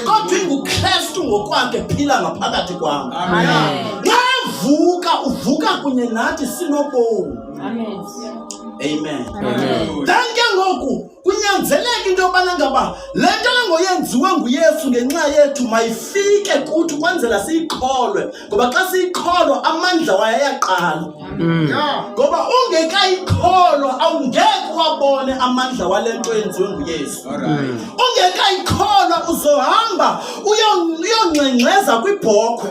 kodwa inguKrestu ngokwakhe phila ngaphakathi kwami. Nxa uvuka kunye nathi sinobomi. Amen. Then ke ngoku kunyanzeleka into yobana ngaba le nto ngoyenziwe nguYesu ngenxa yethu mayifike kuthi kwenzela siyikholwe, ngoba xa siyikholwa amandla wayo ayaqala. Ngoba ungekayikholwa awungeke wabone amandla wale nto yenziwe nguYesu. Ungekayikholwa uzohamba uyongxengxeza kwibhokhwe.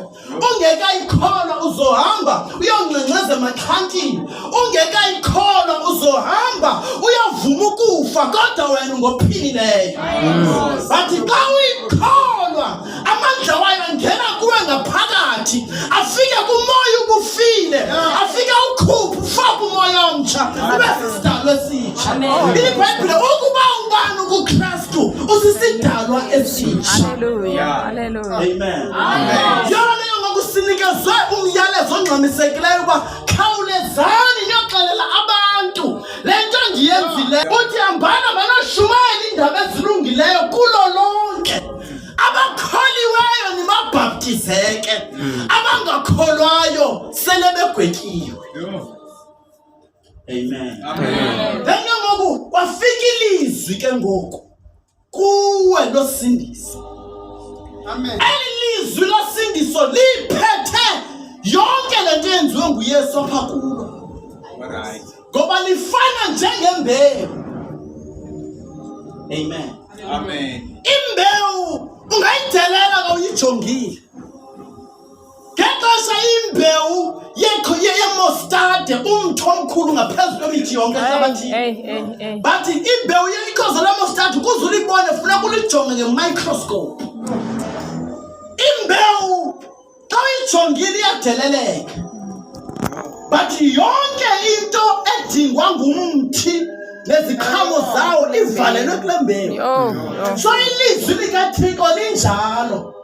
Ungekayikholwa uzohamba uyongxengxeza emaxhantini. Ungekayikholwa uzohamba uyavuma ukufa, kodwa wena ngophilileyo. Bathi xa uyikholwa amandla wayo angena kuwe ngaphakathi, afike kumoya ubufile, afike ukhuphe ufake umoya omtsha, ube sisidalwa esitsha. IBhayibhile ukuba ubani ukuKrestu usisidalwa esitsha. Hallelujah. Amen. Yona leyo ngokusinikezwe umyalezo ongxamisekileyo uba khawulezani niyoxelela abantu le nto ndiyenzile. Uthi hambana manoshumayela iindaba ezilungileyo kulo lonke. Abakholiweyo nimabhaptizeke, abangakholwayo sele begwetyiwe. Amen. Then ke ngoku kwafika ilizwi ke ngoku kuwe losindiso. Eli lizwi losindiso liphethe yonke le nto yenziwe nguYesu apha kulo. Ngoba lifana njengembewu. Amen. Imbewu ungayidelela kawuyijongile. Ngexesha imbewu yemostade umthi omkhulu ngaphezulu kwemithi yonke ehlabathini. But imbewu ikhozo lemostade ukuze ulibone funeka ulijonge ngemicroscope. Imbewu xa uyijongile iyadeleleka. But yonke into edingwa ngumthi neziqhamo zawo ivalelwe kule mbewu. So ilizwi likaThixo linjalo,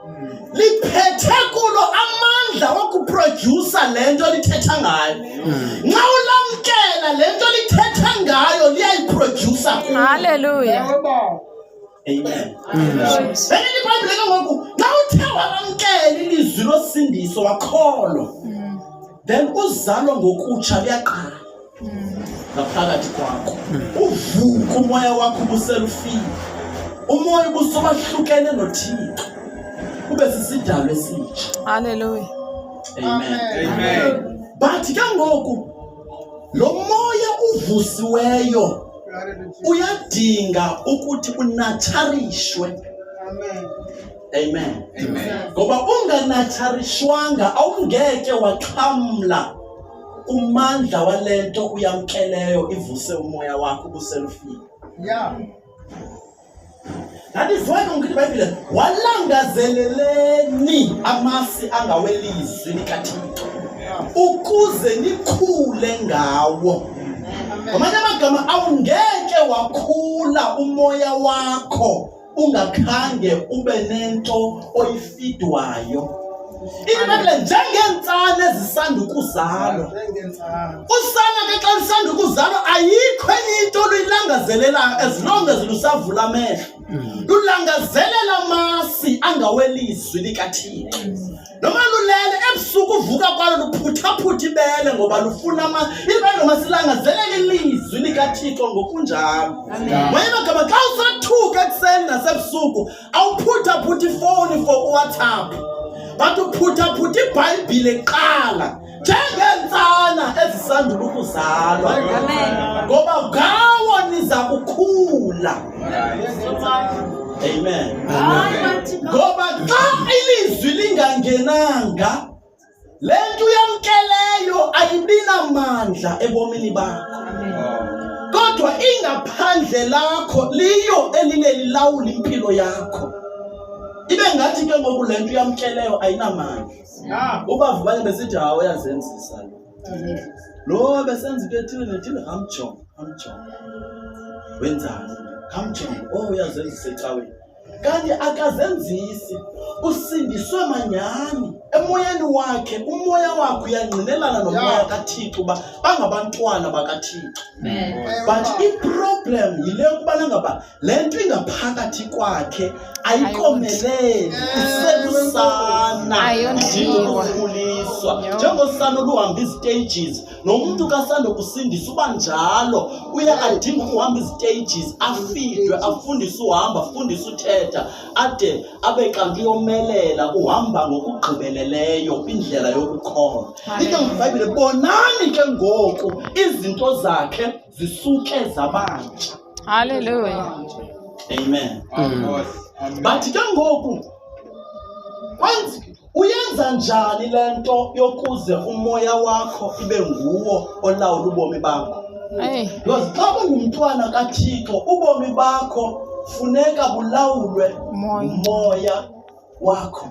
liphethe kulo amandla wokuproducer le nto lithetha ngayo. Nxa ulamkela le nto lithetha ngayo liyayiproducer kulo. Hallelujah. Amen. Bene iBhayibhile ke ngoku xa uthe walamkela ilizwi losindiso wakholwa, then uzalo ngokutsha liyaqala ngaphakathi kwakho. Uvuka umoya wakho ubuselufile, umoya ubusobahlukene noThixo, ube sisidalwa esitsha. Hallelujah. Amen. But ke ngoku lo moya uvusiweyo uyadinga ukuthi unatsharishwe. Amen. Ngoba unganatharishwanga awungeke waxhamla umandla walento uyamkeleyo ivuse umoya wakho ubuselufile. That is why ngithi iBhayibhile walangazeleleni amasi angawelizwi likaThixo ukuze nikhule ngawo. Ngamanye amagama awungeke wakhula umoya wakho ungakhange ube nento oyifidwayo. IBhayibhile njengentsana ezisanda ukuzalwa. Usana ke xa lisanda ukuzalwa ayikho enye into luyilangazelela as long as lusavula amehlo. Lulangazelela amasi angawelizwi likaThixo. Noma lulele ebusuku uvuka kwalo luphuthaphutha ibele ngoba lufuna iBhayibhile noma silangazelela ilizwi likaThixo ngokunjalo. Ngamanye amagama xa usathuka ekuseni nasebusuku awuphuthaphutha ifowuni for WhatsApp, but uphuthaphutha iBhayibhile qala njengentsana ezisandula ukuzalwa. Ngoba ngawo niza kukhula. Amen. Ngoba xa ilizwi lingangenanga le nto uyamkeleyo ayibinamandla ebomini bakho. Kodwa ingaphandle lakho liyo elinelilawula impilo yakho. Ibe ngathi ke ngoku le nto uyamkeleyo ayinamandla. Ubava abanye besithi hawo uyazenzisa lo besenza into ethile nethile, amjonga wenzani, amjonga uyazenzisa ecaweni. kanti akazenzisi, usindiswe manyani emoyeni wakhe. Umoya wakhe uyangqinelana nomoya kaThixo uba bangabantwana bakaThixo. But i-problem yile yokubana ngaba le nto ingaphakathi kwakhe ayikomeleli, iselusana ukukhuliswa. Njengosana oluhamba izi-stages, nomuntu kasando kusindisa uba njalo uya adinga ukuhamba izi-stages, afidwe, afundise uhamba, afundise uthetha, ade abe kanti uyomelela uhamba ngokugqibeleleyo kwindlela yokukholwa. Ike ngeBhayibhile, bonani ke ngoku izinto zakhe zisuke zabantsha. Hallelujah. Amen. But ke ngoku uyenza njani le nto yokuze umoya wakho ibe nguwo olawula ubomi bakho? Because xa ungumntwana kaThixo, ubomi bakho funeka bulawulwe umoya wakho,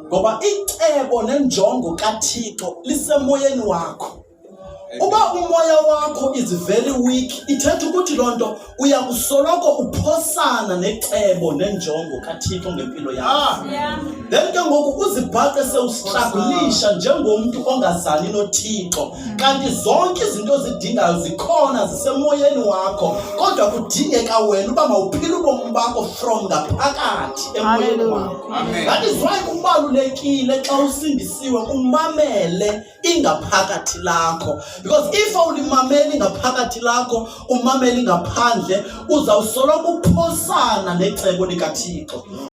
ngoba icebo nenjongo kaThixo lisemoyeni wakho. Uba umoya wakho is very weak, ithetha ukuthi loo nto uya kusoloko uphosana necebo nenjongo kaThixo ngempilo yakho. Then ke ngoku uzibhaqe sewustragulisha njengomntu ongazani noThixo, kanti zonke izinto zidingayo zikhona zisemoyeni wakho, kodwa kudingeka wena uba mawuphile ubomi bakho from ngaphakathi emoyeni wakho. That is why kubalulekile xa usindisiwe umamele ingaphakathi lakho, because if awulimameli ngaphakathi lakho, umameli ngaphandle, uzawusoloko uphosana necebo likaThixo.